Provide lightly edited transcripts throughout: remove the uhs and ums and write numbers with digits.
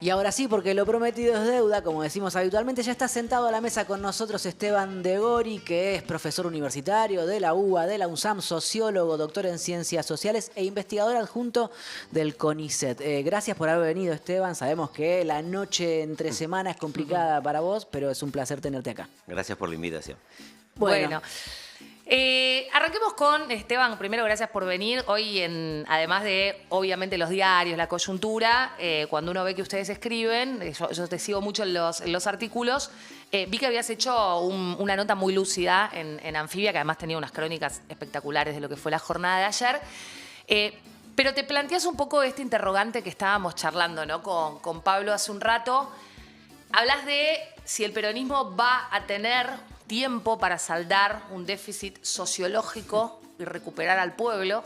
Y ahora sí, porque lo prometido es deuda, como decimos habitualmente, ya está sentado a la mesa con nosotros Esteban De Gori, que es profesor universitario de la UBA, de la UNSAM, sociólogo, doctor en ciencias sociales e investigador adjunto del CONICET. Gracias por haber venido, Esteban. Sabemos que la noche entre semana es complicada para vos, pero es un placer tenerte acá. Gracias por la invitación. Bueno. Arranquemos con Esteban. Primero, gracias por venir. Hoy, además de, obviamente, los diarios, la coyuntura, cuando uno ve que ustedes escriben, yo te sigo mucho en los artículos, vi que habías hecho una nota muy lúcida en Anfibia, que además tenía unas crónicas espectaculares de lo que fue la jornada de ayer. Pero te planteas un poco este interrogante que estábamos charlando, ¿no? con Pablo hace un rato. Hablas de si el peronismo va a tener tiempo para saldar un déficit sociológico y recuperar al pueblo.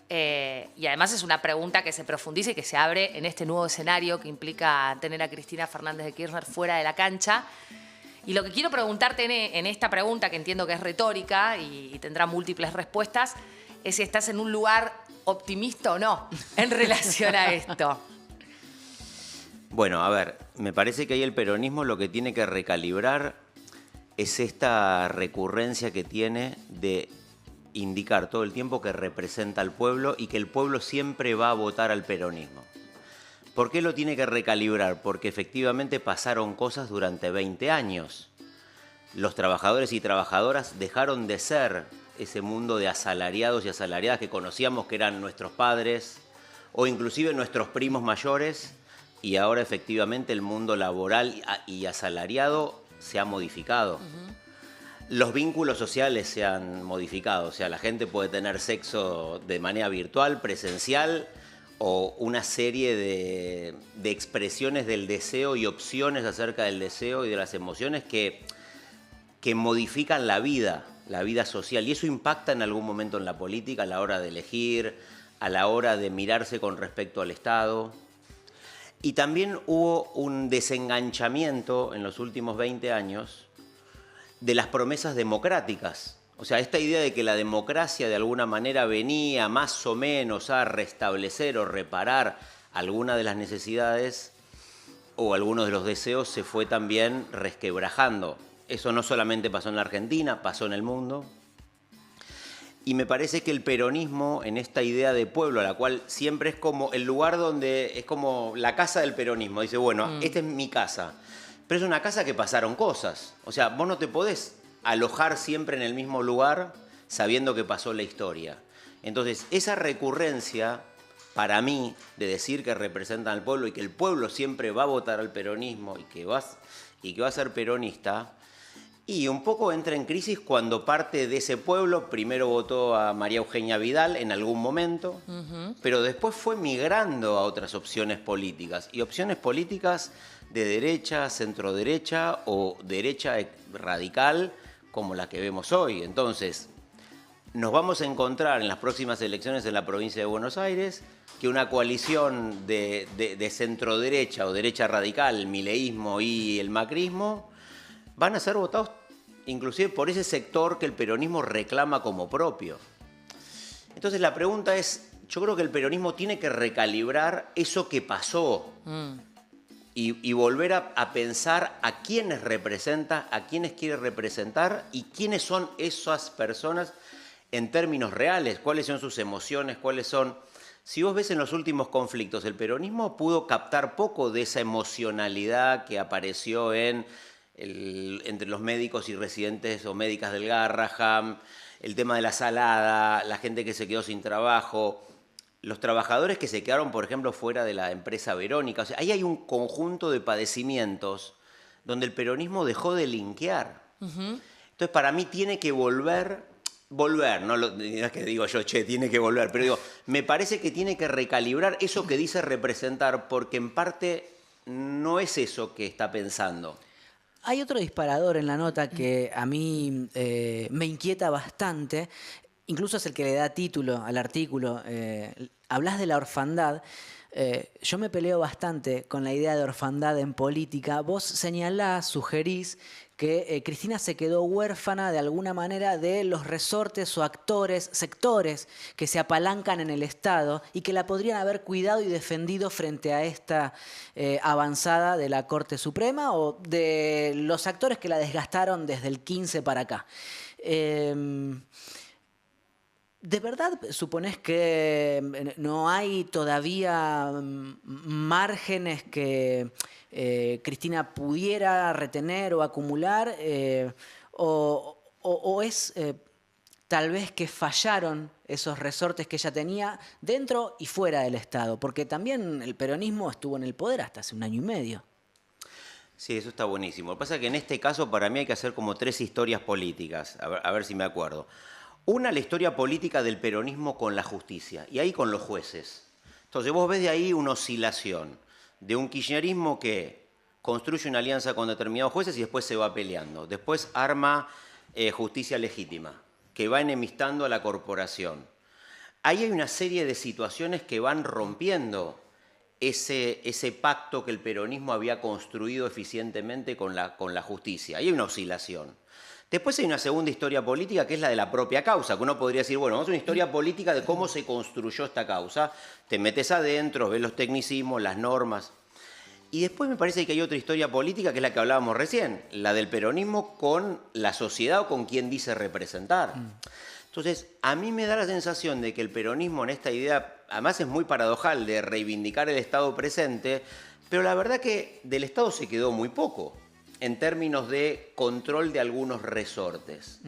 Y además es una pregunta que se profundiza y que se abre en este nuevo escenario que implica tener a Cristina Fernández de Kirchner fuera de la cancha. Y lo que quiero preguntarte en esta pregunta, que entiendo que es retórica y tendrá múltiples respuestas, es si estás en un lugar optimista o no en relación a esto. Bueno, a ver, me parece que ahí el peronismo lo que tiene que recalibrar es esta recurrencia que tiene de indicar todo el tiempo que representa al pueblo y que el pueblo siempre va a votar al peronismo. ¿Por qué lo tiene que recalibrar? Porque efectivamente pasaron cosas durante 20 años. Los trabajadores y trabajadoras dejaron de ser ese mundo de asalariados y asalariadas que conocíamos, que eran nuestros padres o inclusive nuestros primos mayores, y ahora efectivamente el mundo laboral y asalariado se ha modificado. Los vínculos sociales se han modificado, o sea, la gente puede tener sexo de manera virtual, presencial, o una serie de expresiones del deseo y opciones acerca del deseo y de las emociones que modifican la vida social. Y eso impacta en algún momento en la política a la hora de elegir, a la hora de mirarse con respecto al Estado. Y también hubo un desenganchamiento en los últimos 20 años de las promesas democráticas. O sea, esta idea de que la democracia de alguna manera venía más o menos a restablecer o reparar alguna de las necesidades o algunos de los deseos se fue también resquebrajando. Eso no solamente pasó en la Argentina, pasó en el mundo. Y me parece que el peronismo, en esta idea de pueblo, a la cual siempre es como el lugar donde es como la casa del peronismo. Dice, bueno, esta es mi casa. Pero es una casa que pasaron cosas. O sea, vos no te podés alojar siempre en el mismo lugar sabiendo que pasó la historia. Entonces, esa recurrencia, para mí, de decir que representan al pueblo y que el pueblo siempre va a votar al peronismo y que va a ser peronista, y un poco entra en crisis cuando parte de ese pueblo primero votó a María Eugenia Vidal en algún momento, pero después fue migrando a otras opciones políticas. Y opciones políticas de derecha, centroderecha o derecha radical como la que vemos hoy. Entonces, nos vamos a encontrar en las próximas elecciones en la provincia de Buenos Aires que una coalición de centroderecha o derecha radical, el mileísmo y el macrismo, van a ser votados inclusive por ese sector que el peronismo reclama como propio. Entonces la pregunta es, yo creo que el peronismo tiene que recalibrar eso que pasó y volver a pensar a quiénes representa, a quiénes quiere representar y quiénes son esas personas en términos reales, cuáles son sus emociones, cuáles son... Si vos ves en los últimos conflictos, el peronismo pudo captar poco de esa emocionalidad que apareció entre los médicos y residentes o médicas del Garraham, el tema de la salada, la gente que se quedó sin trabajo, los trabajadores que se quedaron, por ejemplo, fuera de la empresa Verónica. O sea, ahí hay un conjunto de padecimientos donde el peronismo dejó de linkear. Entonces, para mí tiene que volver, no es que digo yo, tiene que volver, pero digo, me parece que tiene que recalibrar eso que dice representar, porque en parte no es eso que está pensando. Hay otro disparador en la nota que a mí me inquieta bastante, incluso es el que le da título al artículo. Hablas de la orfandad. Yo me peleo bastante con la idea de orfandad en política. Vos señalás, sugerís que Cristina se quedó huérfana de alguna manera de los resortes o actores, sectores que se apalancan en el Estado y que la podrían haber cuidado y defendido frente a esta avanzada de la Corte Suprema o de los actores que la desgastaron desde el 15 para acá. ¿De verdad suponés que no hay todavía márgenes que Cristina pudiera retener o acumular? ¿O es tal vez que fallaron esos resortes que ella tenía dentro y fuera del Estado? Porque también el peronismo estuvo en el poder hasta hace 1 año y medio. Sí, eso está buenísimo. Lo que pasa es que en este caso para mí hay que hacer como 3 historias políticas, a ver si me acuerdo. Una, la historia política del peronismo con la justicia, y ahí con los jueces. Entonces vos ves de ahí una oscilación de un kirchnerismo que construye una alianza con determinados jueces y después se va peleando. Después arma justicia legítima, que va enemistando a la corporación. Ahí hay una serie de situaciones que van rompiendo ese pacto que el peronismo había construido eficientemente con la justicia. Ahí hay una oscilación. Después hay una segunda historia política que es la de la propia causa, que uno podría decir, bueno, vamos a una historia política de cómo se construyó esta causa. Te metes adentro, ves los tecnicismos, las normas. Y después me parece que hay otra historia política que es la que hablábamos recién, la del peronismo con la sociedad o con quien dice representar. Entonces, a mí me da la sensación de que el peronismo en esta idea, además es muy paradojal de reivindicar el Estado presente, pero la verdad que del Estado se quedó muy poco en términos de control de algunos resortes.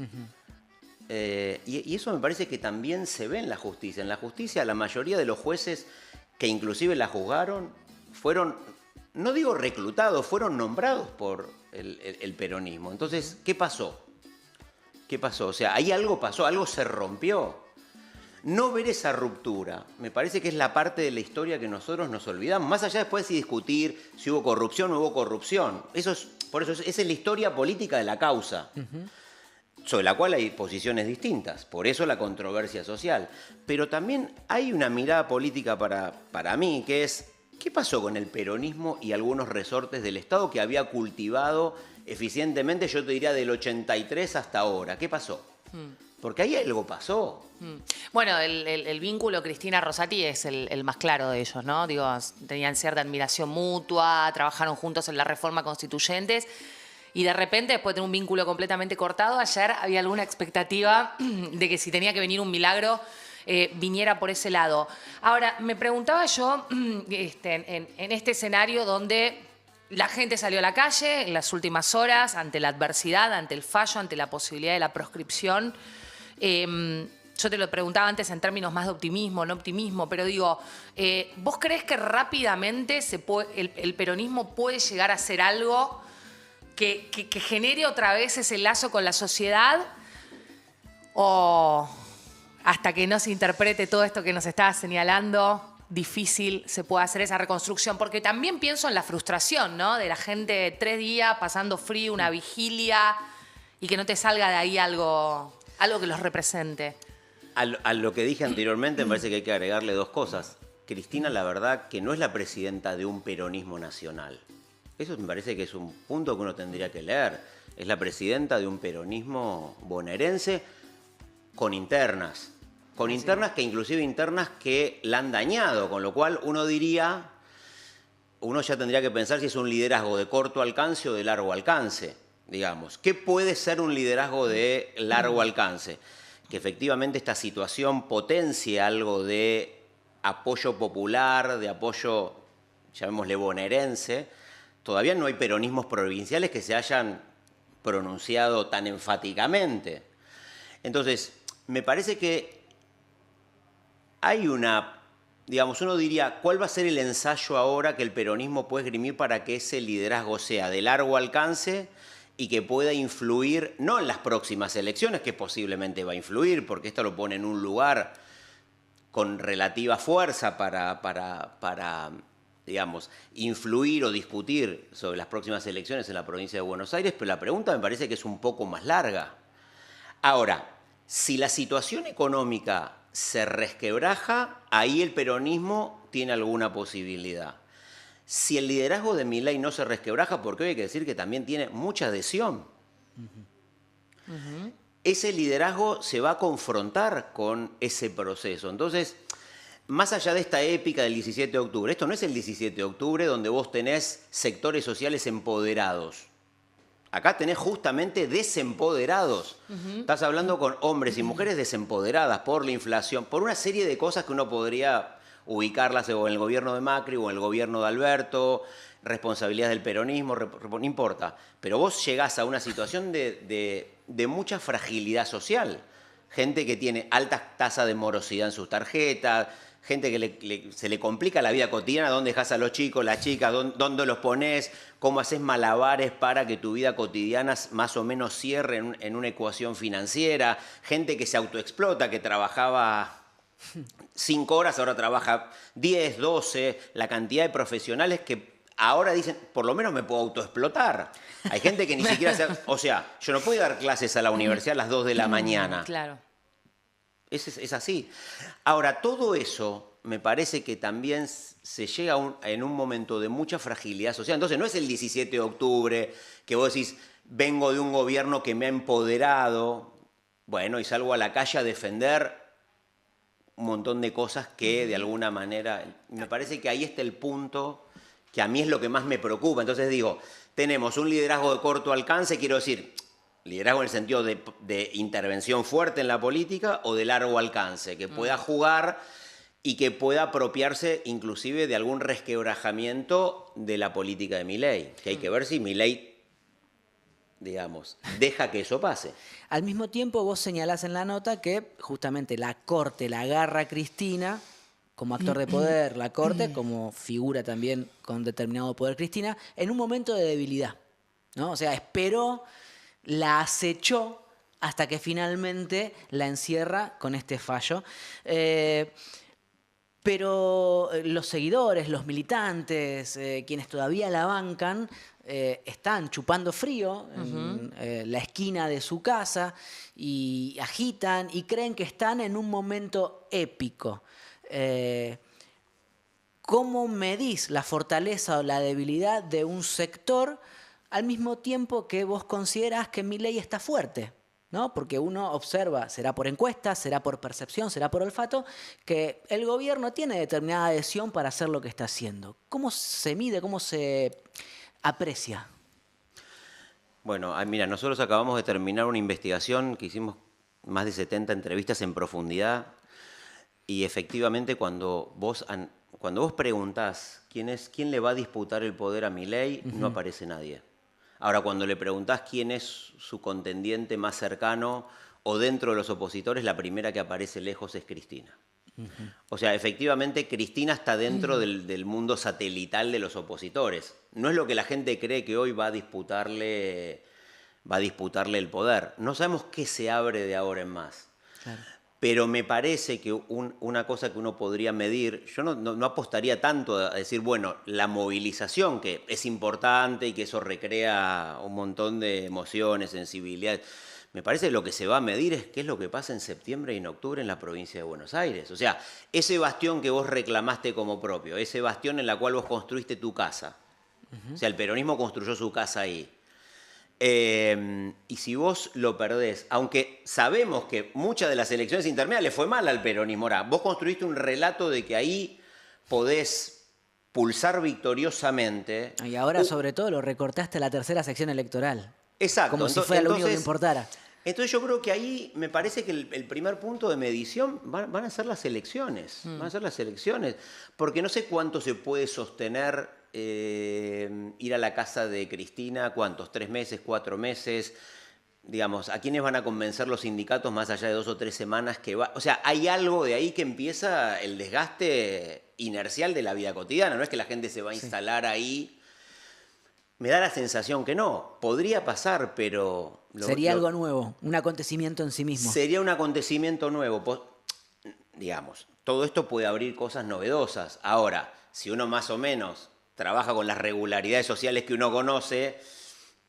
Y eso me parece que también se ve en la justicia. En la justicia la mayoría de los jueces que inclusive la juzgaron fueron, no digo reclutados, fueron nombrados por el peronismo. Entonces, ¿qué pasó? ¿Qué pasó? O sea, ahí algo pasó, algo se rompió. No ver esa ruptura, me parece que es la parte de la historia que nosotros nos olvidamos. Más allá después de discutir si hubo corrupción o no hubo corrupción. Por eso esa es la historia política de la causa, sobre la cual hay posiciones distintas. Por eso la controversia social. Pero también hay una mirada política para mí, que es, ¿qué pasó con el peronismo y algunos resortes del Estado que había cultivado eficientemente, yo te diría, del 83 hasta ahora? ¿Qué pasó? Porque ahí algo pasó. Bueno, el vínculo Cristina-Rosati es el más claro de ellos, ¿no? Digo, tenían cierta admiración mutua, trabajaron juntos en la reforma constituyente y de repente, después de tener un vínculo completamente cortado, ayer había alguna expectativa de que si tenía que venir un milagro, viniera por ese lado. Ahora, me preguntaba yo, en este escenario donde la gente salió a la calle en las últimas horas ante la adversidad, ante el fallo, ante la posibilidad de la proscripción. Yo te lo preguntaba antes en términos más de optimismo, no optimismo, pero digo, ¿vos crees que rápidamente el peronismo puede llegar a hacer algo que genere otra vez ese lazo con la sociedad? ¿O hasta que no se interprete todo esto que nos estabas señalando, difícil se puede hacer esa reconstrucción? Porque también pienso en la frustración, ¿no? De la gente 3 días pasando frío, una vigilia, y que no te salga de ahí algo que los represente. A lo que dije anteriormente, me parece que hay que agregarle 2 cosas. Cristina, la verdad, que no es la presidenta de un peronismo nacional. Eso me parece que es un punto que uno tendría que leer. Es la presidenta de un peronismo bonaerense con internas. Con internas que inclusive internas que la han dañado, con lo cual uno ya tendría que pensar si es un liderazgo de corto alcance o de largo alcance, digamos. ¿Qué puede ser un liderazgo de largo alcance? Que efectivamente esta situación potencie algo de apoyo popular, de apoyo, llamémosle bonaerense. Todavía no hay peronismos provinciales que se hayan pronunciado tan enfáticamente. Entonces, me parece que hay digamos, uno diría, ¿cuál va a ser el ensayo ahora que el peronismo puede esgrimir para que ese liderazgo sea de largo alcance y que pueda influir, no en las próximas elecciones, que posiblemente va a influir, porque esto lo pone en un lugar con relativa fuerza para digamos, influir o discutir sobre las próximas elecciones en la provincia de Buenos Aires, pero la pregunta me parece que es un poco más larga. Ahora, si la situación económica se resquebraja, ahí el peronismo tiene alguna posibilidad. Si el liderazgo de Milei no se resquebraja, porque hoy hay que decir que también tiene mucha adhesión Ese liderazgo se va a confrontar con ese proceso. Entonces, más allá de esta épica del 17 de octubre, esto no es el 17 de octubre donde vos tenés sectores sociales empoderados. Acá tenés justamente desempoderados. Estás hablando con hombres y mujeres desempoderadas por la inflación, por una serie de cosas que uno podría ubicarlas o en el gobierno de Macri o en el gobierno de Alberto, responsabilidades del peronismo, no importa. Pero vos llegás a una situación de mucha fragilidad social. Gente que tiene altas tasas de morosidad en sus tarjetas, gente que se le complica la vida cotidiana, dónde dejás a los chicos, las chicas, dónde los ponés, cómo haces malabares para que tu vida cotidiana más o menos cierre en una ecuación financiera, gente que se autoexplota, que trabajaba 5 horas, ahora trabaja 10, 12, la cantidad de profesionales que ahora dicen, por lo menos me puedo autoexplotar. Hay gente que ni siquiera o sea, yo no puedo dar clases a la universidad a las 2 de la mañana. Claro. Es así. Ahora, todo eso me parece que también se llega en un momento de mucha fragilidad social. Entonces, no es el 17 de octubre que vos decís, vengo de un gobierno que me ha empoderado, bueno, y salgo a la calle a defender un montón de cosas que de alguna manera... Me parece que ahí está el punto que a mí es lo que más me preocupa. Entonces digo, tenemos un liderazgo de corto alcance, quiero decir... Liderazgo en el sentido de intervención fuerte en la política o de largo alcance, que pueda jugar y que pueda apropiarse inclusive de algún resquebrajamiento de la política de Milei. Que hay que ver si Milei, digamos, deja que eso pase. Al mismo tiempo vos señalás en la nota que justamente la corte la agarra a Cristina como actor de poder, la corte como figura también con determinado poder Cristina, en un momento de debilidad, ¿no? O sea, esperó... la acechó hasta que finalmente la encierra con este fallo. Pero los seguidores, los militantes, quienes todavía la bancan, están chupando frío en la esquina de su casa y agitan y creen que están en un momento épico. ¿Cómo medís la fortaleza o la debilidad de un sector al mismo tiempo que vos considerás que Milei está fuerte, ¿no? Porque uno observa, será por encuestas, será por percepción, será por olfato, que el gobierno tiene determinada adhesión para hacer lo que está haciendo. ¿Cómo se mide, cómo se aprecia? Bueno, mira, nosotros acabamos de terminar una investigación que hicimos más de 70 entrevistas en profundidad y efectivamente cuando vos preguntás quién le va a disputar el poder a Milei, no aparece nadie. Ahora, cuando le preguntás quién es su contendiente más cercano o dentro de los opositores, la primera que aparece lejos es Cristina. O sea, efectivamente, Cristina está dentro del mundo satelital de los opositores. No es lo que la gente cree que hoy va a disputarle el poder. No sabemos qué se abre de ahora en más. Claro. Pero me parece que una cosa que uno podría medir, yo no apostaría tanto a decir, bueno, la movilización, que es importante y que eso recrea un montón de emociones, sensibilidades. Me parece que lo que se va a medir es qué es lo que pasa en septiembre y en octubre en la provincia de Buenos Aires. O sea, ese bastión que vos reclamaste como propio, ese bastión en la cual vos construiste tu casa. O sea, el peronismo construyó su casa ahí. Y si vos lo perdés, aunque sabemos que muchas de las elecciones intermedias le fue mal al peronismo, ahora, vos construiste un relato de que ahí podés pulsar victoriosamente. Y ahora sobre todo lo recortaste a la tercera sección electoral. Exacto. Como si fuera lo único que importara. Entonces yo creo que ahí me parece que el primer punto de medición van a ser las elecciones. Van a ser las elecciones. Porque no sé cuánto se puede sostener ir a la casa de Cristina, ¿cuántos? 3 meses, 4 meses. Digamos, ¿a quiénes van a convencer los sindicatos más allá de 2 o 3 semanas que va? O sea, hay algo de ahí que empieza el desgaste inercial de la vida cotidiana. No es que la gente se va a instalar ahí. Me da la sensación que no. Podría pasar, pero... Sería algo nuevo, un acontecimiento en sí mismo. Sería un acontecimiento nuevo. Digamos, todo esto puede abrir cosas novedosas. Ahora, si uno más o menos trabaja con las regularidades sociales que uno conoce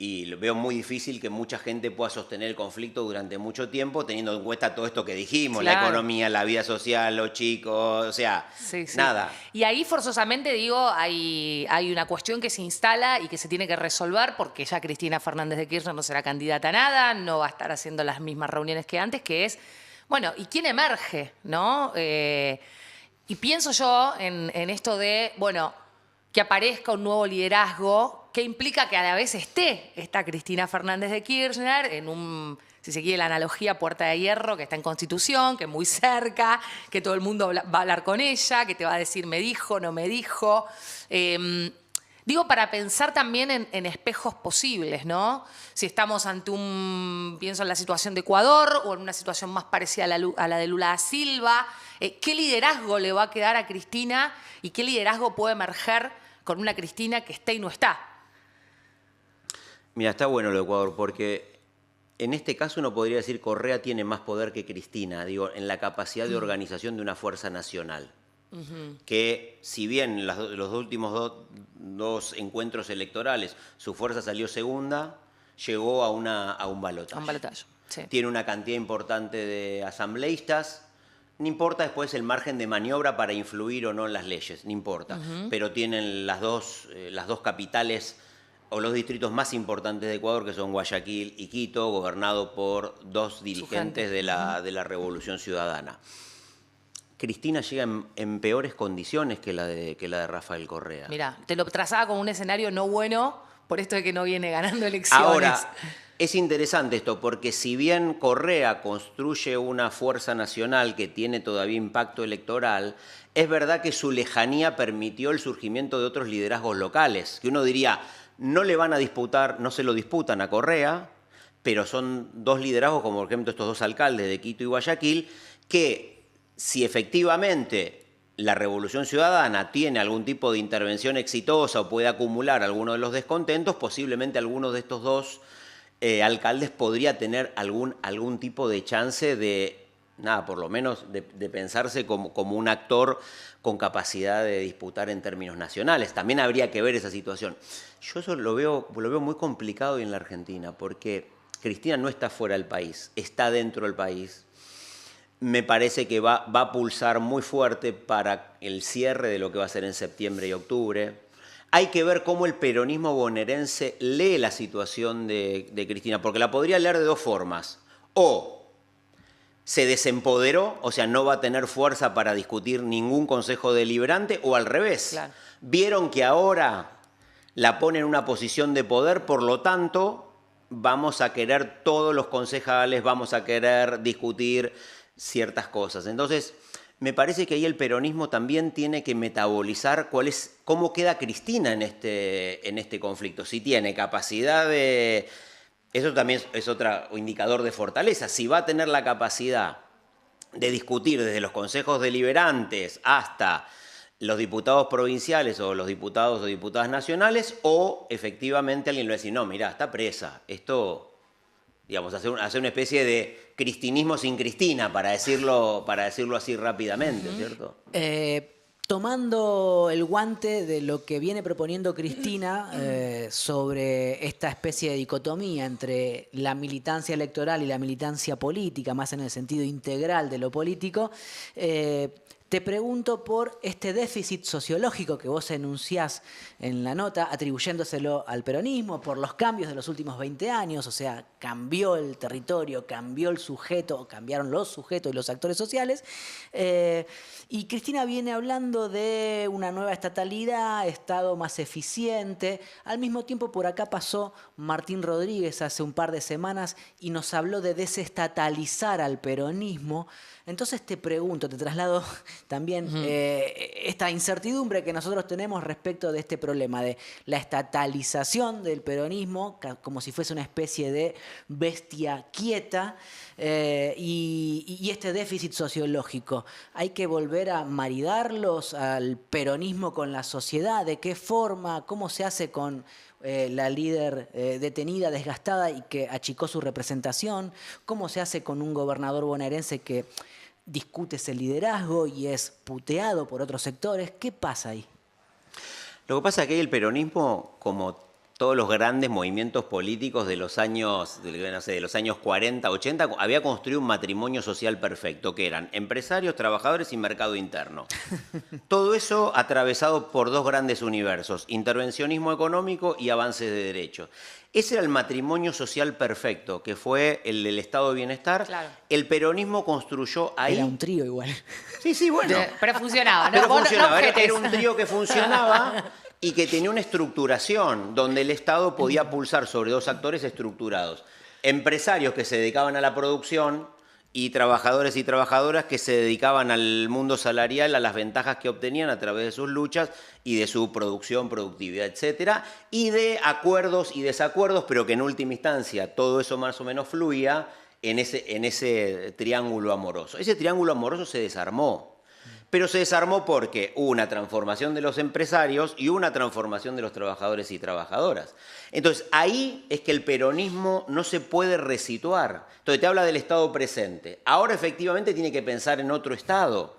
Y lo veo muy difícil que mucha gente pueda sostener el conflicto durante mucho tiempo, teniendo en cuenta todo esto que dijimos, Claro. la economía, la vida social, los chicos, o sea, Sí, sí. nada. Y ahí forzosamente, digo, hay una cuestión que se instala y que se tiene que resolver porque ya Cristina Fernández de Kirchner no será candidata a nada, no va a estar haciendo las mismas reuniones que antes, que es, bueno, ¿y quién emerge? ¿No? Y pienso yo en esto de, bueno, que aparezca un nuevo liderazgo que implica que a la vez esté esta Cristina Fernández de Kirchner en un, si se quiere la analogía, puerta de hierro, que está en Constitución, que es muy cerca, que todo el mundo va a hablar con ella, que te va a decir me dijo, no me dijo. Digo, para pensar también en espejos posibles, ¿no? Si estamos ante pienso en la situación de Ecuador o en una situación más parecida a la de Lula da Silva, ¿qué liderazgo le va a quedar a Cristina y qué liderazgo puede emerger con una Cristina que esté y no está? Mira, está bueno lo de Ecuador, porque en este caso uno podría decir Correa tiene más poder que Cristina, digo, en la capacidad de organización de una fuerza nacional. Que si bien los últimos dos encuentros electorales su fuerza salió segunda, llegó a un balotaje. Un balotaje, sí. Tiene una cantidad importante de asambleístas. No importa después el margen de maniobra para influir o no en las leyes, no importa. Pero tienen las dos capitales o los distritos más importantes de Ecuador, que son Guayaquil y Quito, gobernado por dos dirigentes de la Revolución Ciudadana. Cristina llega en peores condiciones que la de Rafael Correa. Mirá, te lo trazaba como un escenario no bueno por esto de que no viene ganando elecciones. Ahora, es interesante esto, porque si bien Correa construye una fuerza nacional que tiene todavía impacto electoral, es verdad que su lejanía permitió el surgimiento de otros liderazgos locales, que uno diría, no le van a disputar, no se lo disputan a Correa, pero son dos liderazgos, como por ejemplo estos dos alcaldes de Quito y Guayaquil, que si efectivamente la Revolución Ciudadana tiene algún tipo de intervención exitosa o puede acumular alguno de los descontentos, posiblemente alguno de estos dos alcaldes podría tener algún tipo de chance de, nada, por lo menos de pensarse como un actor con capacidad de disputar en términos nacionales. También habría que ver esa situación. Yo eso lo veo muy complicado hoy en la Argentina, porque Cristina no está fuera del país, está dentro del país. Me parece que va a pulsar muy fuerte para el cierre de lo que va a ser en septiembre y octubre. Hay que ver cómo el peronismo bonaerense lee la situación de Cristina, porque la podría leer de dos formas. O se desempoderó, o sea, no va a tener fuerza para discutir ningún consejo deliberante, o al revés. Claro. Vieron que ahora la pone en una posición de poder, por lo tanto, vamos a querer todos los concejales, vamos a querer discutir ciertas cosas. Entonces, me parece que ahí el peronismo también tiene que metabolizar cómo queda Cristina en este conflicto. Si tiene capacidad de... Eso también es otro indicador de fortaleza. Si va a tener la capacidad de discutir desde los consejos deliberantes hasta los diputados provinciales o los diputados o diputadas nacionales, o efectivamente alguien le va a decir, no, mirá, está presa. Esto... digamos, hacer una especie de cristinismo sin Cristina, para decirlo así rápidamente, ¿cierto? Tomando el guante de lo que viene proponiendo Cristina sobre esta especie de dicotomía entre la militancia electoral y la militancia política, más en el sentido integral de lo político, te pregunto por este déficit sociológico que vos enunciás en la nota, atribuyéndoselo al peronismo, por los cambios de los últimos 20 años, o sea, cambió el territorio, cambió el sujeto, cambiaron los sujetos y los actores sociales. Y Cristina viene hablando de una nueva estatalidad, Estado más eficiente. Al mismo tiempo, por acá pasó Martín Rodríguez hace un par de semanas y nos habló de desestatalizar al peronismo. Entonces te pregunto, te traslado también esta incertidumbre que nosotros tenemos respecto de este problema de la estatalización del peronismo, como si fuese una especie de bestia quieta, y este déficit sociológico. ¿Hay que volver a maridarlos al peronismo con la sociedad? ¿De qué forma? ¿Cómo se hace con la líder detenida, desgastada y que achicó su representación? ¿Cómo se hace con un gobernador bonaerense que discute ese liderazgo y es puteado por otros sectores? ¿Qué pasa ahí? Lo que pasa es que ahí el peronismo, como todos los grandes movimientos políticos de los años, no sé, de los años 40, 80, había construido un matrimonio social perfecto, que eran empresarios, trabajadores y mercado interno. Todo eso atravesado por dos grandes universos, intervencionismo económico y avances de derechos. Ese era el matrimonio social perfecto, que fue el del estado de bienestar. Claro. El peronismo construyó ahí... Era un trío igual. Sí, bueno. Pero funcionaba, ¿no? Pero Vos funcionaba, no era objetes. un trío que funcionaba y que tenía una estructuración donde el Estado podía pulsar sobre dos actores estructurados. Empresarios que se dedicaban a la producción y trabajadores y trabajadoras que se dedicaban al mundo salarial, a las ventajas que obtenían a través de sus luchas y de su producción, productividad, etcétera, y de acuerdos y desacuerdos, pero que en última instancia todo eso más o menos fluía en ese triángulo amoroso. Ese triángulo amoroso se desarmó. Pero se desarmó porque hubo una transformación de los empresarios y una transformación de los trabajadores y trabajadoras. Entonces, ahí es que el peronismo no se puede resituar. Entonces, te habla del Estado presente. Ahora, efectivamente, tiene que pensar en otro Estado.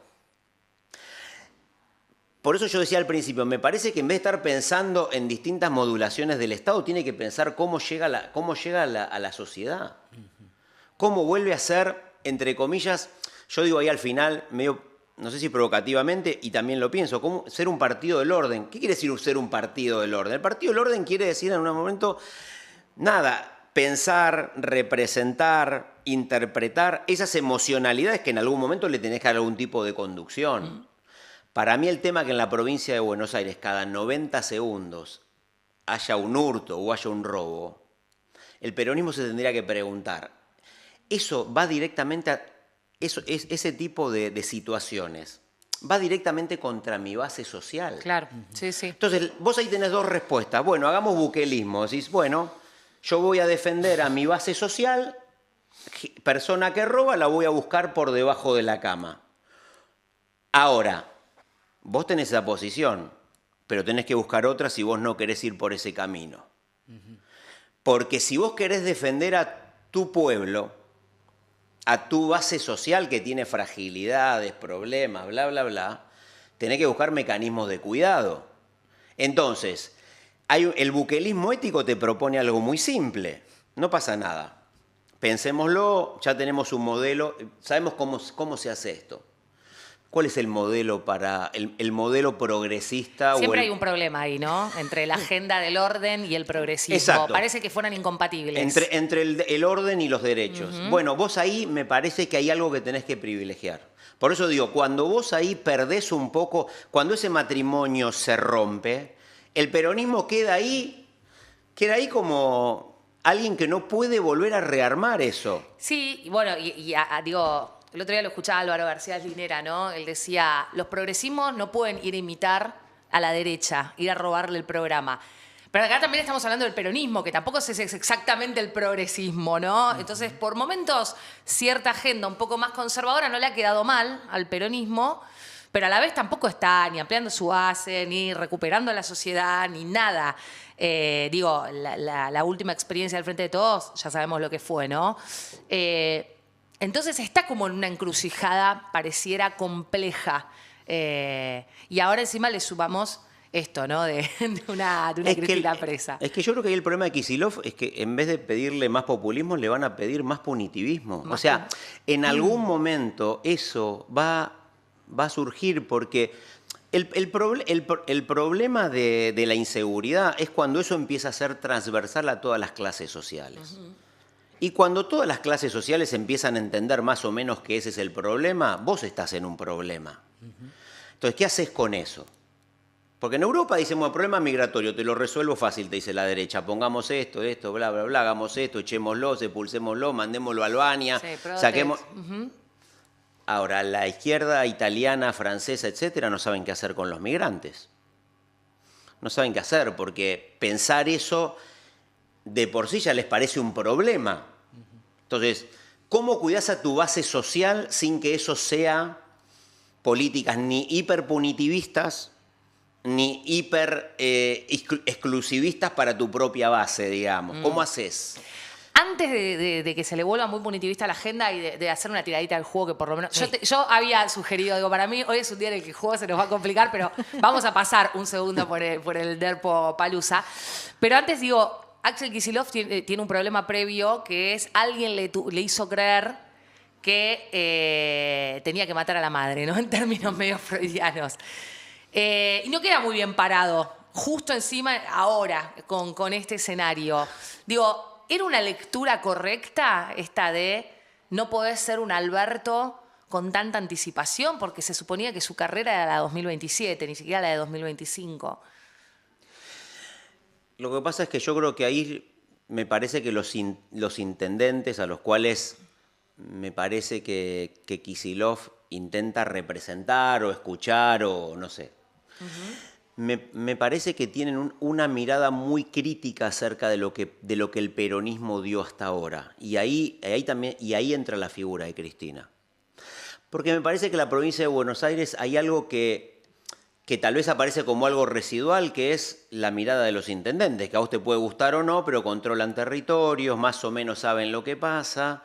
Por eso yo decía al principio, me parece que en vez de estar pensando en distintas modulaciones del Estado, tiene que pensar cómo llega a la sociedad. Cómo vuelve a ser, entre comillas, yo digo ahí al final, medio... no sé si provocativamente, y también lo pienso, como ser un partido del orden. ¿Qué quiere decir ser un partido del orden? El partido del orden quiere decir en un momento, nada, pensar, representar, interpretar esas emocionalidades que en algún momento le tenés que dar algún tipo de conducción. Para mí el tema que en la provincia de Buenos Aires cada 90 segundos haya un hurto o haya un robo, el peronismo se tendría que preguntar, ¿eso va directamente a... ese tipo de situaciones va directamente contra mi base social. Claro, sí, sí. Entonces, vos ahí tenés dos respuestas. Bueno, hagamos buquelismo. Decís, bueno, yo voy a defender a mi base social, persona que roba la voy a buscar por debajo de la cama. Ahora, vos tenés esa posición, pero tenés que buscar otra si vos no querés ir por ese camino. Porque si vos querés defender a tu pueblo, a tu base social que tiene fragilidades, problemas, bla, bla, bla, tenés que buscar mecanismos de cuidado. Entonces, el buquelismo ético te propone algo muy simple. No pasa nada. Pensémoslo, ya tenemos un modelo, sabemos cómo se hace esto. ¿Cuál es el modelo para el modelo progresista? Siempre hay un problema ahí, ¿no? Entre la agenda del orden y el progresismo. Exacto. Parece que fueran incompatibles. Entre el orden y los derechos. Bueno, vos ahí me parece que hay algo que tenés que privilegiar. Por eso digo, cuando vos ahí perdés un poco, cuando ese matrimonio se rompe, el peronismo queda ahí como alguien que no puede volver a rearmar eso. Sí, y bueno, digo... El otro día lo escuchaba Álvaro García Linera, ¿no? Él decía, los progresismos no pueden ir a imitar a la derecha, ir a robarle el programa. Pero acá también estamos hablando del peronismo, que tampoco es exactamente el progresismo, ¿no? Entonces, por momentos, cierta agenda un poco más conservadora no le ha quedado mal al peronismo, pero a la vez tampoco está ni ampliando su base, ni recuperando a la sociedad, ni nada. La última experiencia del Frente de Todos, ya sabemos lo que fue, ¿no? Entonces está como en una encrucijada, pareciera compleja. Y ahora encima le sumamos esto, ¿no? De una Cristina presa. Es que yo creo que ahí el problema de Kicillof es que en vez de pedirle más populismo, le van a pedir más punitivismo. O sea, en algún momento eso va a surgir porque el problema de la inseguridad es cuando eso empieza a ser transversal a todas las clases sociales. Y cuando todas las clases sociales empiezan a entender más o menos que ese es el problema, vos estás en un problema. Entonces, ¿qué haces con eso? Porque en Europa dicen, bueno, problema migratorio, te lo resuelvo fácil, te dice la derecha. Pongamos esto, bla, bla, bla, hagamos esto, echémoslo, expulsémoslo, mandémoslo a Albania, saquemos... Ahora, la izquierda italiana, francesa, etcétera, no saben qué hacer con los migrantes. No saben qué hacer, porque pensar eso de por sí ya les parece un problema. Entonces, ¿cómo cuidás a tu base social sin que eso sea políticas ni hiperpunitivistas ni hiper exclusivistas para tu propia base, digamos? ¿Cómo haces? antes de que se le vuelva muy punitivista la agenda y de hacer una tiradita del juego que por lo menos... Yo había sugerido, digo, para mí hoy es un día en el que el juego se nos va a complicar, pero vamos a pasar un segundo por el Derpo Palusa. Pero antes digo, Axel Kicillof tiene un problema previo que es alguien le hizo creer que tenía que matar a la madre, ¿no? En términos medio freudianos. Y no queda muy bien parado, justo encima ahora, con este escenario. Digo, ¿era una lectura correcta esta de no podés ser un Alberto con tanta anticipación? Porque se suponía que su carrera era la de 2027, ni siquiera la de 2025. Lo que pasa es que yo creo que ahí me parece que los intendentes a los cuales me parece que Kicillof intenta representar o escuchar o no sé, me parece que tienen una mirada muy crítica acerca de lo que el peronismo dio hasta ahora. Y ahí entra la figura de Cristina. Porque me parece que en la provincia de Buenos Aires hay algo que tal vez aparece como algo residual, que es la mirada de los intendentes, que a vos te puede gustar o no, pero controlan territorios, más o menos saben lo que pasa.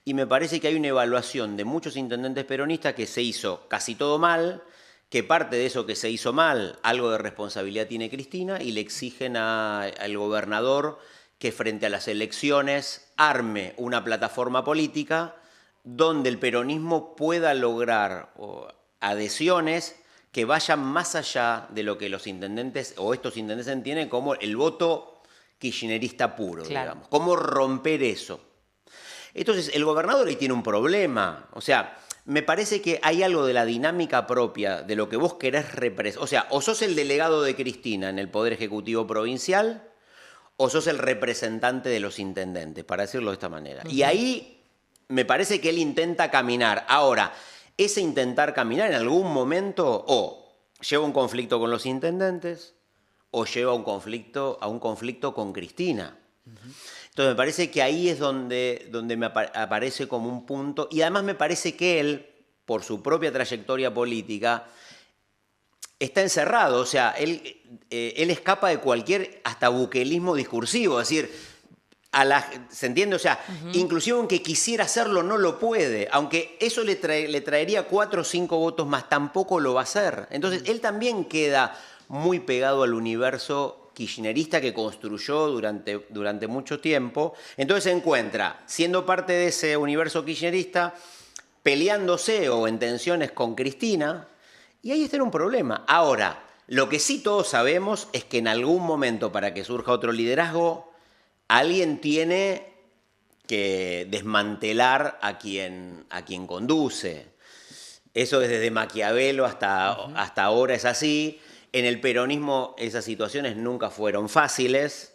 Y me parece que hay una evaluación de muchos intendentes peronistas que se hizo casi todo mal, que parte de eso que se hizo mal, algo de responsabilidad tiene Cristina, y le exigen al gobernador que frente a las elecciones arme una plataforma política donde el peronismo pueda lograr adhesiones que vayan más allá de lo que los intendentes o estos intendentes entienden como el voto kirchnerista puro, claro, digamos. ¿Cómo romper eso? Entonces, el gobernador ahí tiene un problema. O sea, me parece que hay algo de la dinámica propia de lo que vos querés representar. O sea, o sos el delegado de Cristina en el Poder Ejecutivo Provincial o sos el representante de los intendentes, para decirlo de esta manera. Y ahí me parece que él intenta caminar. Ahora, ese intentar caminar en algún momento o lleva un conflicto con los intendentes o lleva a un conflicto con Cristina. Entonces me parece que ahí es donde me aparece como un punto. Y además me parece que él, por su propia trayectoria política, está encerrado. O sea, él escapa de cualquier hasta buquelismo discursivo. Es decir, ¿se entiende? O sea, inclusive aunque quisiera hacerlo, no lo puede. Aunque eso le traería 4 o 5 votos más, tampoco lo va a hacer. Entonces, él también queda muy pegado al universo kirchnerista que construyó durante mucho tiempo. Entonces se encuentra, siendo parte de ese universo kirchnerista, peleándose o en tensiones con Cristina, y ahí está un problema. Ahora, lo que sí todos sabemos es que en algún momento, para que surja otro liderazgo, alguien tiene que desmantelar a quien conduce. Eso desde Maquiavelo hasta ahora es así. En el peronismo esas situaciones nunca fueron fáciles.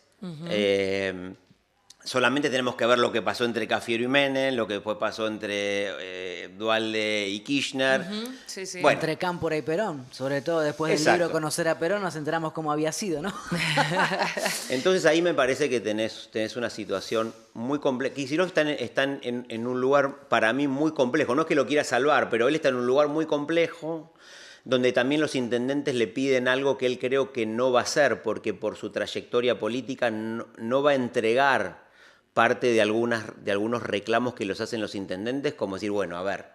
Solamente tenemos que ver lo que pasó entre Cafiero y Menem, lo que después pasó entre Duhalde y Kirchner. Sí, sí. Bueno, entre Cámpora y Perón, sobre todo después del libro Conocer a Perón nos enteramos cómo había sido, ¿no? Entonces ahí me parece que tenés una situación muy compleja. Kicillof está en un lugar para mí muy complejo. No es que lo quiera salvar, pero él está en un lugar muy complejo donde también los intendentes le piden algo que él creo que no va a hacer, porque por su trayectoria política no va a entregar parte de algunos reclamos que los hacen los intendentes, como decir, bueno, a ver,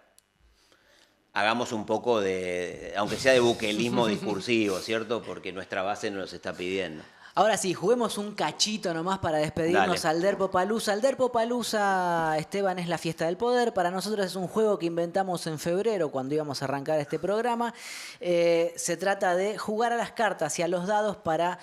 hagamos un poco de, aunque sea de buquelismo discursivo, ¿cierto? Porque nuestra base nos los está pidiendo. Ahora sí, juguemos un cachito nomás para despedirnos. Dale. Al Derpo Palusa. El Derpo Palusa, Esteban, es la fiesta del poder. Para nosotros es un juego que inventamos en febrero cuando íbamos a arrancar este programa. Se trata de jugar a las cartas y a los dados para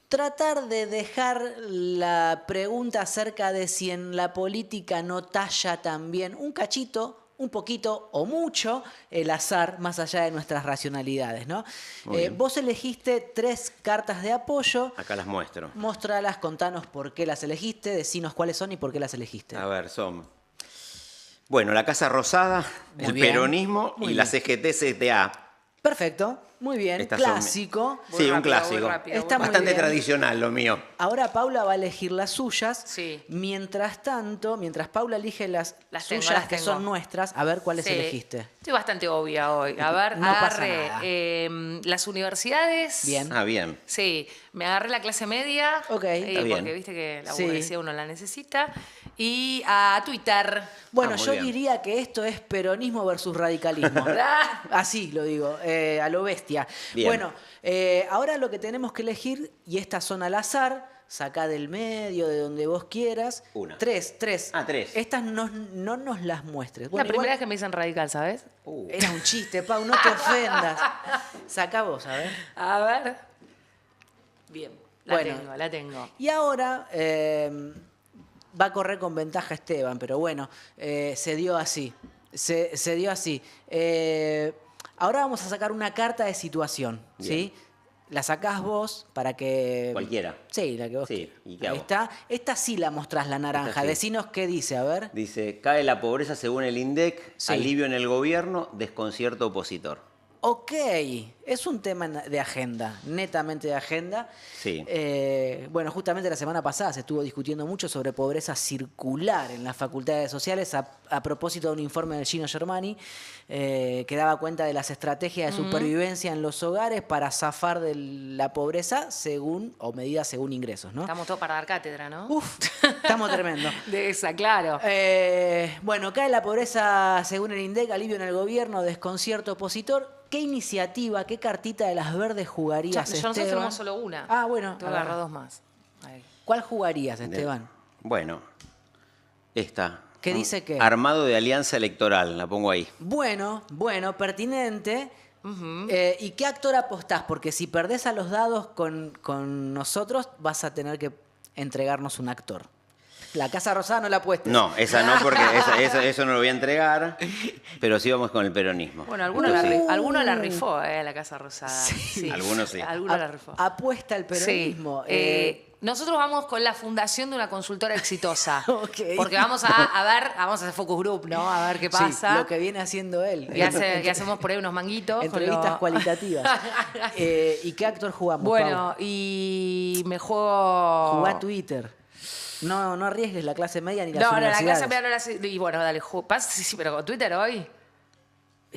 tratar de dejar la pregunta acerca de si en la política no talla también un cachito, un poquito o mucho el azar más allá de nuestras racionalidades, ¿no? Vos elegiste 3 cartas de apoyo. Acá las muestro. Mostralas, contanos por qué las elegiste, decinos cuáles son y por qué las elegiste. A ver, son... Bueno, la Casa Rosada, el peronismo y la CGT-CTA. Perfecto, muy bien. Estas clásico. Sí, un clásico. Está muy bastante bien. tradicional lo mío. Ahora Paula va a elegir las suyas. Sí. Mientras tanto, mientras Paula elige las tengo, suyas las que tengo. son nuestras, a ver cuáles Sí. elegiste. Estoy bastante obvia hoy. A ver, No pasa agarre. nada. Las universidades. Bien. Ah, bien. Sí, Me agarré la clase media. Ok. Está bien. Porque viste que la Sí. burguesía uno la necesita. Y a Twitter. Bueno, muy yo bien. diría que esto es peronismo versus radicalismo. Así lo digo, a lo bestia. Bien. Bueno, ahora lo que tenemos que elegir, y estas son al azar, sacá del medio, de donde vos quieras. Una. Tres. Ah, 3. Estas no nos las muestres. La Bueno, primera igual vez que me dicen radical, ¿sabes? era un chiste, Pau, no te ofendas. Sacá vos, a ver. A ver. Bien. La Bueno. tengo. Y ahora va a correr con ventaja Esteban, pero bueno, se dio así. Se dio así. Ahora vamos a sacar una carta de situación, ¿sí? La sacás vos para que... Cualquiera. Sí, la que vos Sí, quieras. ¿y qué Ahí hago? está. Esta sí la mostrás, la naranja. Esta sí. Decinos qué dice, a ver. Dice, cae la pobreza según el INDEC, Sí. alivio en el gobierno, desconcierto opositor. Ok, es un tema de agenda, netamente de agenda. Sí. Bueno, justamente la semana pasada se estuvo discutiendo mucho sobre pobreza circular en las facultades sociales a propósito de un informe del Gino Germani que daba cuenta de las estrategias de supervivencia en los hogares para zafar de la pobreza según, o medidas según ingresos, ¿no? Estamos todos para dar cátedra, ¿no? Uf, estamos tremendo. De esa, claro. Bueno, cae la pobreza según el INDEC, alivio en el gobierno, desconcierto opositor. ¿Qué iniciativa, qué cartita de las verdes jugarías, Nosotros Esteban? tenemos solo una. Ah, bueno. Tengo que agarrar dos más. Ahí. ¿Cuál jugarías, Esteban? Bueno, esta. ¿Qué dice qué? Armado de alianza electoral, la pongo ahí. Bueno, pertinente. ¿Y qué actor apostás? Porque si perdés a los dados con nosotros, vas a tener que entregarnos un actor. La Casa Rosada no la apuestes. No, esa no, porque eso no lo voy a entregar, pero sí vamos con el peronismo. Bueno, alguno la rifó, la Casa Rosada. Sí. Algunos sí. Alguno la rifó. Apuesta al peronismo. Sí. Nosotros vamos con la fundación de una consultora exitosa. Ok. Porque vamos a ver, vamos a hacer focus group, ¿no? A ver qué Sí, pasa. lo que viene haciendo él. Que hacemos por ahí unos manguitos. con Entrevistas lo- cualitativas. ¿Y qué actor jugamos, Bueno, Pau? y me juego... Jugá Twitter. No arriesgues la clase media ni las No, la universidades. clase media no la... Y bueno, dale, sí, pero con Twitter hoy...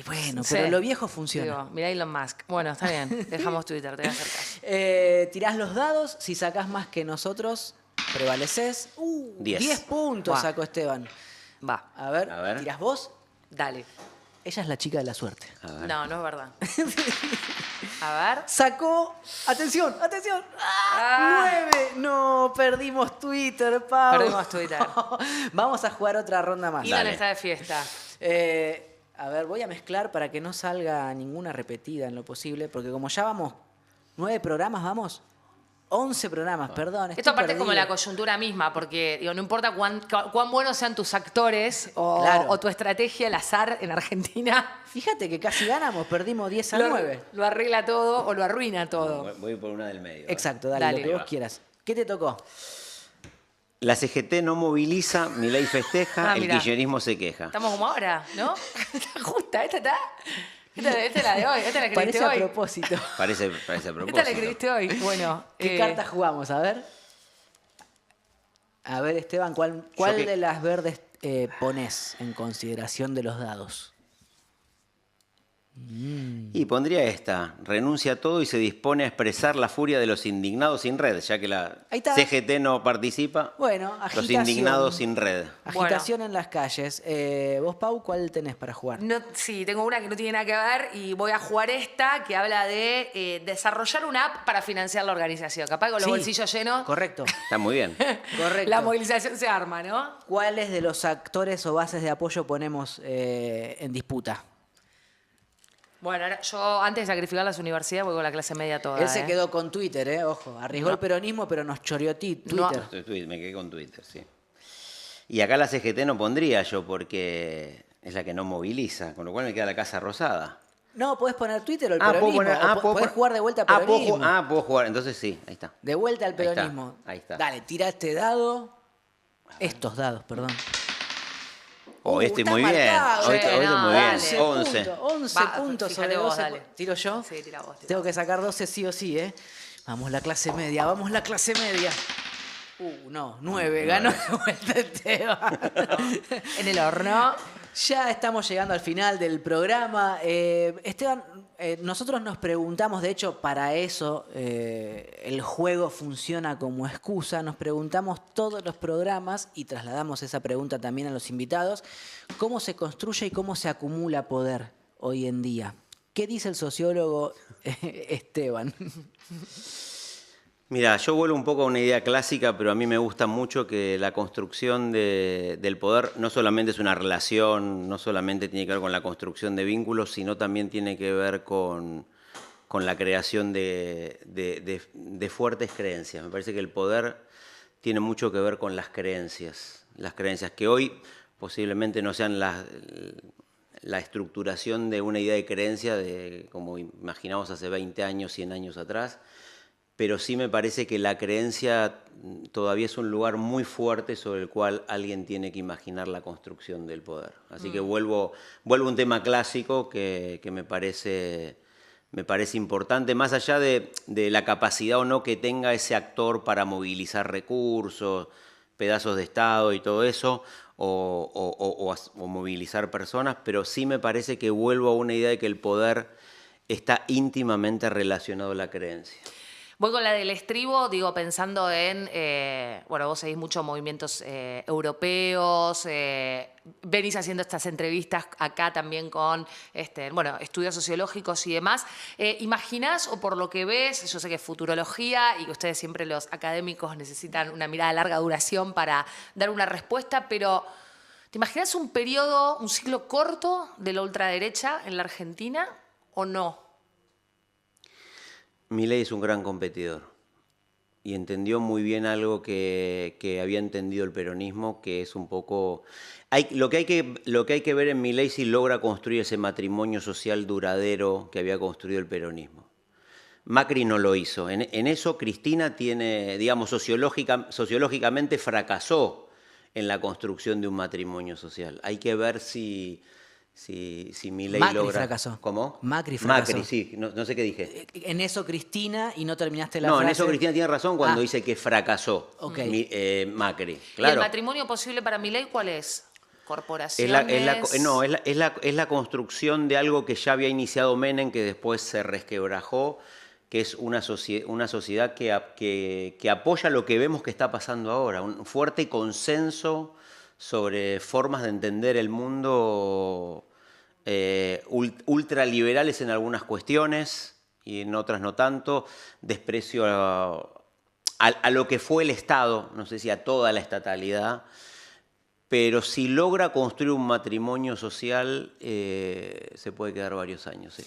Bueno, Sí. pero lo viejo funciona. Digo, mirá Elon Musk. Bueno, está bien. Dejamos Twitter, te voy a hacer caso. Tirás los dados, si sacás más que nosotros, prevaleces. 10 puntos Buah. sacó Esteban. Va, A ver, A ver. ¿tirás vos? dale. Ella es la chica de la suerte. A ver. No, no es verdad. A ver. Sacó. ¡Atención! ¡Atención! ¡Ah! 9. No, perdimos Twitter, Pau. Perdimos Twitter. Vamos a jugar otra ronda más. Ilan Dale. está de fiesta. A ver, voy a mezclar para que no salga ninguna repetida en lo posible, porque como ya vamos 9 programas, vamos 11 programas, perdón. Esto estoy aparte es como perdido. la coyuntura misma, porque digo, no importa cuán buenos sean tus actores Claro. o tu estrategia, el azar en Argentina Fíjate que casi ganamos, perdimos 10-9. lo arregla todo o lo arruina todo. Voy por una del medio. Exacto, dale, Dale. lo que vos quieras. ¿Qué te tocó? La CGT no moviliza, Milei festeja, Ah, el mirá. kirchnerismo se queja. Estamos como ahora, ¿no? Está justa, esta está. Esta es la de hoy, esta la escribiste Parece a hoy. propósito. Parece a propósito. Esta la escribiste hoy. Bueno, ¿Qué cartas jugamos? A ver. A ver, Esteban, ¿cuál que- de las verdes pones en consideración de los dados? Y pondría esta, renuncia a todo y se dispone a expresar la furia de los indignados sin red, ya que la Ahí está. CGT no participa, Bueno, los agitación. indignados sin red. Agitación en las calles. Vos, Pau, ¿cuál tenés para jugar? No, sí, tengo una que no tiene nada que ver y voy a jugar esta que habla de desarrollar una app para financiar la organización. Capaz con los Sí, bolsillos llenos, Correcto, Está muy bien. correcto. la movilización se arma, ¿no? ¿Cuáles de los actores o bases de apoyo ponemos en disputa? Bueno, ahora, yo antes de sacrificar las universidades voy con la clase media toda. Él se quedó con Twitter, ojo. Arriesgó el peronismo, pero nos choreó Twitter. Me quedé con Twitter, sí. Y acá la CGT no pondría yo porque es la que no moviliza, con lo cual me queda la Casa Rosada. No, podés poner Twitter o el puedo peronismo. poner- o podés jugar de vuelta al peronismo. puedo jugar, entonces sí, ahí está. De vuelta al Ahí está, peronismo. ahí está. Dale, tira este dado. Estos dados, perdón. Estoy está muy bien. marcado, Hoy estoy no, muy dale. bien. 11. 11 Va, puntos fíjate sobre vos, 12. dale. ¿Tiro yo? Sí, tira vos. Tengo que sacar 12 sí o sí, ¿eh? Vamos la clase media, vamos la clase media. No, 9, ganó de vuelta Esteban. En el horno. Ya estamos llegando al final del programa. Esteban, nosotros nos preguntamos, de hecho, para eso el juego funciona como excusa. Nos preguntamos todos los programas y trasladamos esa pregunta también a los invitados. ¿Cómo se construye y cómo se acumula poder hoy en día? ¿Qué dice el sociólogo Esteban? Mira, yo vuelvo un poco a una idea clásica, pero a mí me gusta mucho que la construcción del poder no solamente es una relación, no solamente tiene que ver con la construcción de vínculos, sino también tiene que ver con la creación de fuertes creencias. Me parece que el poder tiene mucho que ver con las creencias que hoy posiblemente no sean la estructuración de una idea de creencia como imaginamos hace 20 años, 100 años atrás, pero sí me parece que la creencia todavía es un lugar muy fuerte sobre el cual alguien tiene que imaginar la construcción del poder. Así que vuelvo a un tema clásico que me parece importante, más allá de la capacidad o no que tenga ese actor para movilizar recursos, pedazos de Estado y todo eso, o movilizar personas, pero sí me parece que vuelvo a una idea de que el poder está íntimamente relacionado a la creencia. Voy con la del estribo, digo, pensando en, bueno, vos seguís muchos movimientos europeos, venís haciendo estas entrevistas acá también con, bueno, estudios sociológicos y demás. ¿Imaginás, o por lo que ves, yo sé que es futurología y que ustedes siempre los académicos necesitan una mirada de larga duración para dar una respuesta, pero ¿te imaginás un periodo, un ciclo corto de la ultraderecha en la Argentina o no? Milei es un gran competidor y entendió muy bien algo que había entendido el peronismo, que es un poco... Lo que hay que ver en Milei si logra construir ese matrimonio social duradero que había construido el peronismo. Macri no lo hizo. En eso Cristina tiene, digamos, sociológicamente fracasó en la construcción de un matrimonio social. Hay que ver si Milei Macri logra... fracasó. ¿Cómo? Macri fracasó. Macri, sí, no sé qué dije. En eso Cristina, y no terminaste la frase. No, en eso Cristina tiene razón cuando dice que fracasó Macri. Claro. ¿Y el matrimonio posible para Milei cuál es? ¿Corporaciones? Es la construcción de algo que ya había iniciado Menem, que después se resquebrajó, que es una sociedad que apoya lo que vemos que está pasando ahora, un fuerte consenso sobre formas de entender el mundo ultraliberales en algunas cuestiones y en otras no tanto, desprecio a lo que fue el Estado, no sé si a toda la estatalidad, pero si logra construir un matrimonio social se puede quedar varios años, sí.